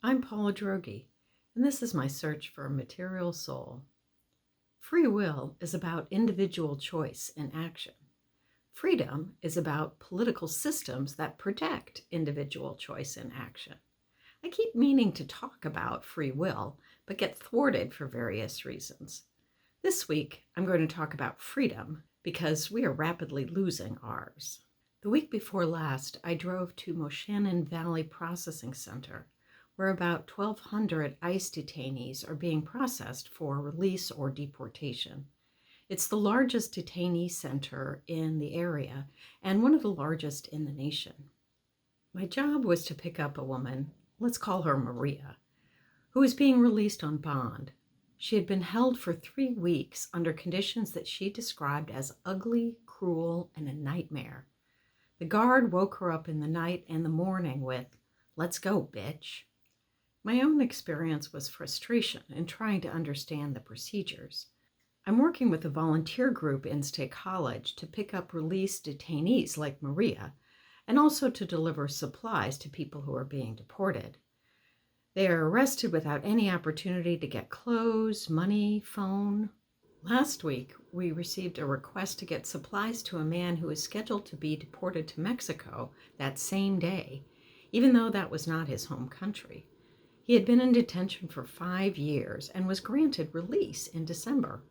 I'm Paula Droege, and this is my search for a material soul. Free will is about individual choice and action. Freedom is about political systems that protect individual choice and action. I keep meaning to talk about free will, but get thwarted for various reasons. This week, I'm going to talk about freedom because we are rapidly losing ours. The week before last, I drove to Moshannon Valley Processing Center, where about 1,200 ICE detainees are being processed for release or deportation. It's the largest detainee center in the area and one of the largest in the nation. My job was to pick up a woman, let's call her Maria, who was being released on bond. She had been held for 3 weeks under conditions that she described as ugly, cruel, and a nightmare. The guard woke her up in the night and the morning with, "Let's go, bitch." My own experience was frustration in trying to understand the procedures. I'm working with a volunteer group in State College to pick up released detainees like Maria, and also to deliver supplies to people who are being deported. They are arrested without any opportunity to get clothes, money, phone. Last week, we received a request to get supplies to a man who is scheduled to be deported to Mexico that same day, even though that was not his home country. He had been in detention for 5 years and was granted release in December,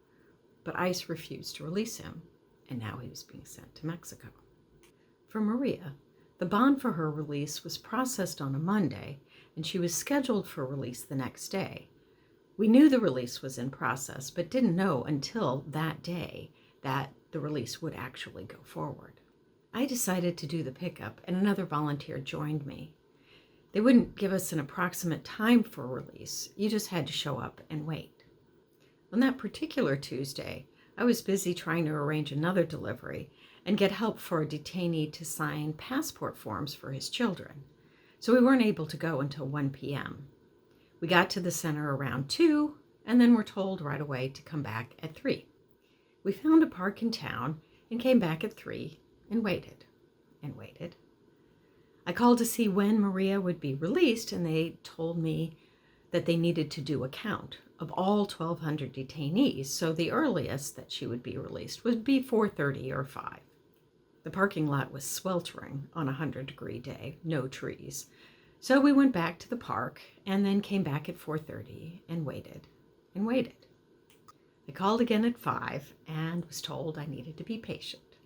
but ICE refused to release him, and now he was being sent to Mexico. For Maria, the bond for her release was processed on a Monday, and she was scheduled for release the next day. We knew the release was in process, but didn't know until that day that the release would actually go forward. I decided to do the pickup, and another volunteer joined me. They wouldn't give us an approximate time for release. You just had to show up and wait. On that particular Tuesday, I was busy trying to arrange another delivery and get help for a detainee to sign passport forms for his children. So we weren't able to go until 1 p.m. We got to the center around 2, and then were told right away to come back at 3. We found a park in town and came back at 3 and waited and waited. I called to see when Maria would be released, and they told me that they needed to do a count of all 1,200 detainees, so the earliest that she would be released would be 4:30 or 5. The parking lot was sweltering on a 100-degree day, no trees. So we went back to the park and then came back at 4:30 and waited and waited. I called again at 5 and was told I needed to be patient.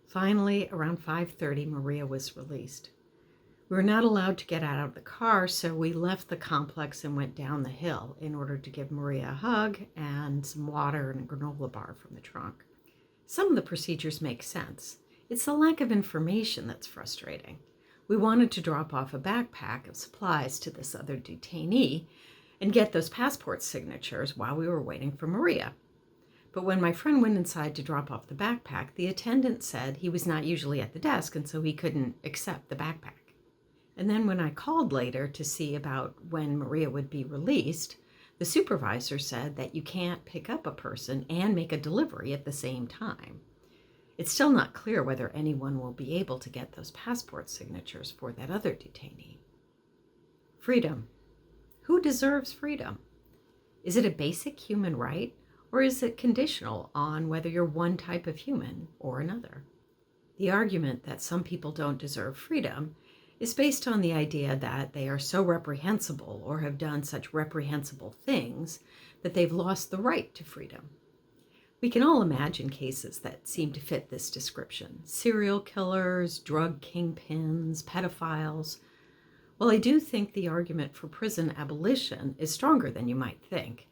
Finally, around 5:30, Maria was released. We were not allowed to get out of the car, so we left the complex and went down the hill in order to give Maria a hug and some water and a granola bar from the trunk. Some of the procedures make sense. It's the lack of information that's frustrating. We wanted to drop off a backpack of supplies to this other detainee and get those passport signatures while we were waiting for Maria. But when my friend went inside to drop off the backpack, the attendant said he was not usually at the desk and so he couldn't accept the backpack. And then when I called later to see about when Maria would be released, the supervisor said that you can't pick up a person and make a delivery at the same time. It's still not clear whether anyone will be able to get those passport signatures for that other detainee. Freedom. Who deserves freedom? Is it a basic human right, or is it conditional on whether you're one type of human or another? The argument that some people don't deserve freedom is based on the idea that they are so reprehensible or have done such reprehensible things that they've lost the right to freedom. We can all imagine cases that seem to fit this description. Serial killers, drug kingpins, pedophiles. While I do think the argument for prison abolition is stronger than you might think,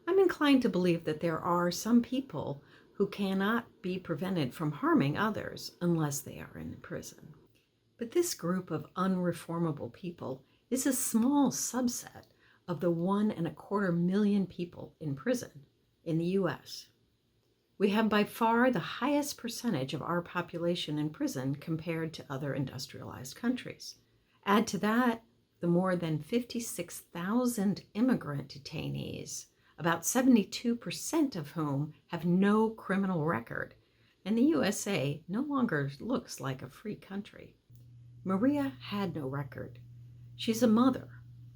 I'm inclined to believe that there are some people who cannot be prevented from harming others unless they are in prison. But this group of unreformable people is a small subset of the 1.25 million people in prison in the U.S. We have by far the highest percentage of our population in prison compared to other industrialized countries. Add to that the more than 56,000 immigrant detainees, about 72% of whom have no criminal record, and the USA no longer looks like a free country. Maria had no record. She's a mother,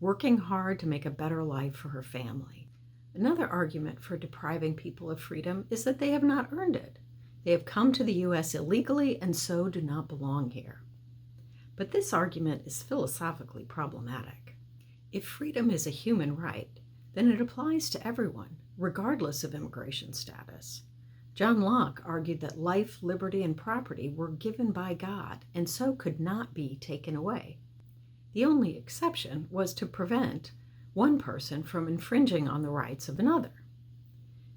working hard to make a better life for her family. Another argument for depriving people of freedom is that they have not earned it. They have come to the U.S. illegally and so do not belong here. But this argument is philosophically problematic. If freedom is a human right, then it applies to everyone, regardless of immigration status. John Locke argued that life, liberty, and property were given by God and so could not be taken away. The only exception was to prevent one person from infringing on the rights of another.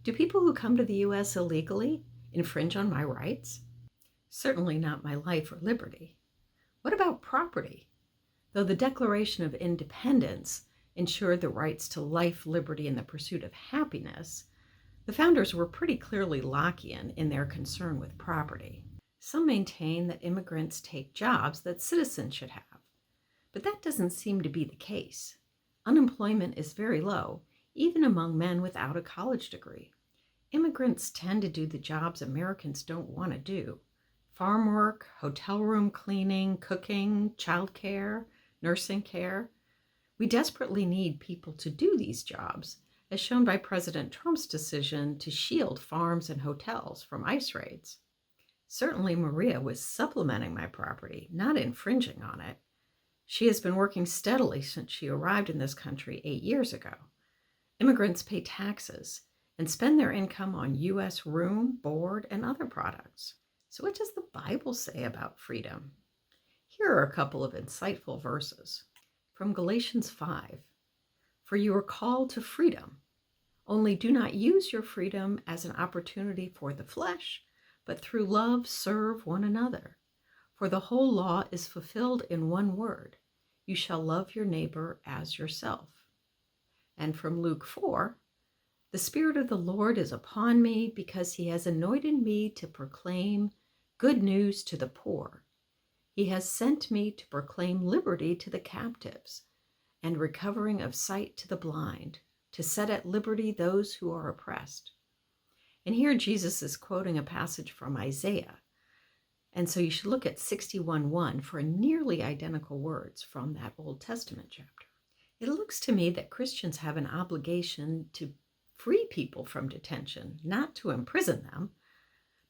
Do people who come to the U.S. illegally infringe on my rights? Certainly not my life or liberty. What about property? Though the Declaration of Independence ensured the rights to life, liberty, and the pursuit of happiness, the founders were pretty clearly Lockean in their concern with property. Some maintain that immigrants take jobs that citizens should have, but that doesn't seem to be the case. Unemployment is very low, even among men without a college degree. Immigrants tend to do the jobs Americans don't want to do: farm work, hotel room cleaning, cooking, childcare, nursing care. We desperately need people to do these jobs, as shown by President Trump's decision to shield farms and hotels from ICE raids. Certainly Maria was supplementing my property, not infringing on it. She has been working steadily since she arrived in this country 8 years ago. Immigrants pay taxes and spend their income on U.S. room, board, and other products. So what does the Bible say about freedom? Here are a couple of insightful verses. From Galatians 5, "For you are called to freedom. Only do not use your freedom as an opportunity for the flesh, but through love serve one another. For the whole law is fulfilled in one word: you shall love your neighbor as yourself." And from Luke 4, "The Spirit of the Lord is upon me, because he has anointed me to proclaim good news to the poor. He has sent me to proclaim liberty to the captives and recovering of sight to the blind, to set at liberty those who are oppressed." And here Jesus is quoting a passage from Isaiah. And so you should look at 61:1 for nearly identical words from that Old Testament chapter. It looks to me that Christians have an obligation to free people from detention, not to imprison them.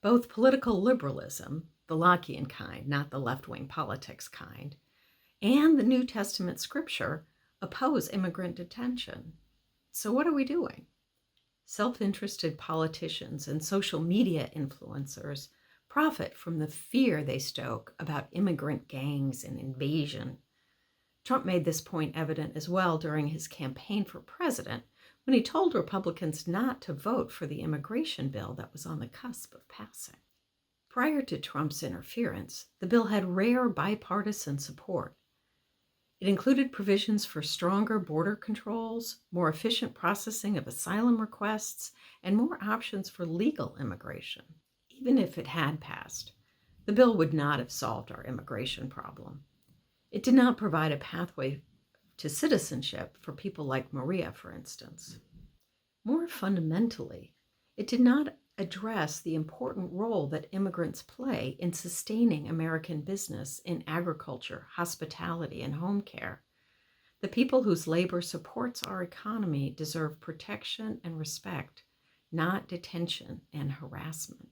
Both political liberalism, the Lockean kind, not the left-wing politics kind, and the New Testament scripture oppose immigrant detention. So what are we doing? Self-interested politicians and social media influencers profit from the fear they stoke about immigrant gangs and invasion. Trump made this point evident as well during his campaign for president, when he told Republicans not to vote for the immigration bill that was on the cusp of passing. Prior to Trump's interference, the bill had rare bipartisan support. It included provisions for stronger border controls, more efficient processing of asylum requests, and more options for legal immigration. Even if it had passed, the bill would not have solved our immigration problem. It did not provide a pathway to citizenship for people like Maria, for instance. More fundamentally, it did not address the important role that immigrants play in sustaining American business in agriculture, hospitality, and home care. The people whose labor supports our economy deserve protection and respect, not detention and harassment.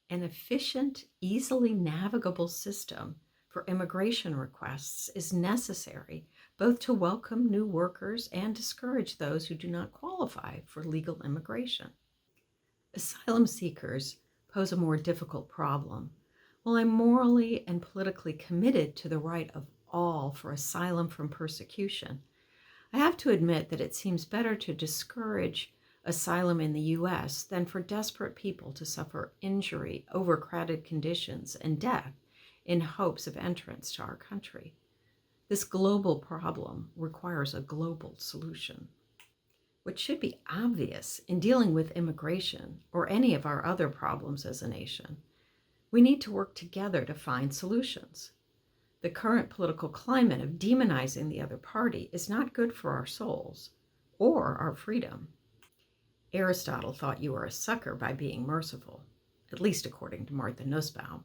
An efficient, easily navigable system for immigration requests is necessary both to welcome new workers and discourage those who do not qualify for legal immigration. Asylum seekers pose a more difficult problem. While I'm morally and politically committed to the right of all for asylum from persecution, I have to admit that it seems better to discourage asylum in the U.S. than for desperate people to suffer injury, overcrowded conditions, and death in hopes of entrance to our country. This global problem requires a global solution. What should be obvious in dealing with immigration or any of our other problems as a nation, we need to work together to find solutions. The current political climate of demonizing the other party is not good for our souls or our freedom. Aristotle thought you were a sucker by being merciful, at least according to Martha Nussbaum.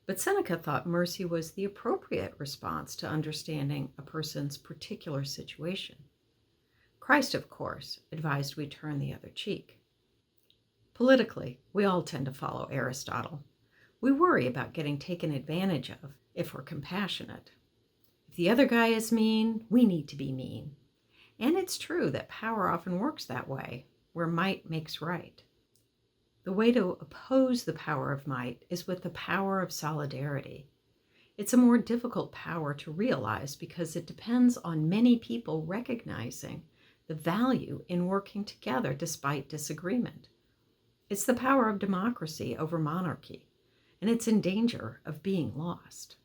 But Seneca thought mercy was the appropriate response to understanding a person's particular situation. Christ, of course, advised we turn the other cheek. Politically, we all tend to follow Aristotle. We worry about getting taken advantage of if we're compassionate. If the other guy is mean, we need to be mean. And it's true that power often works that way, where might makes right. The way to oppose the power of might is with the power of solidarity. It's a more difficult power to realize because it depends on many people recognizing the value in working together despite disagreement. It's the power of democracy over monarchy, and it's in danger of being lost.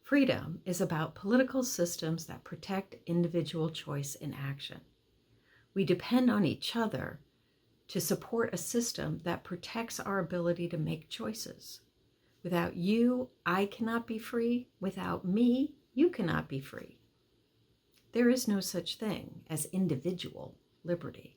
Freedom is about political systems that protect individual choice in action. We depend on each other to support a system that protects our ability to make choices. Without you, I cannot be free. Without me, you cannot be free. There is no such thing as individual liberty.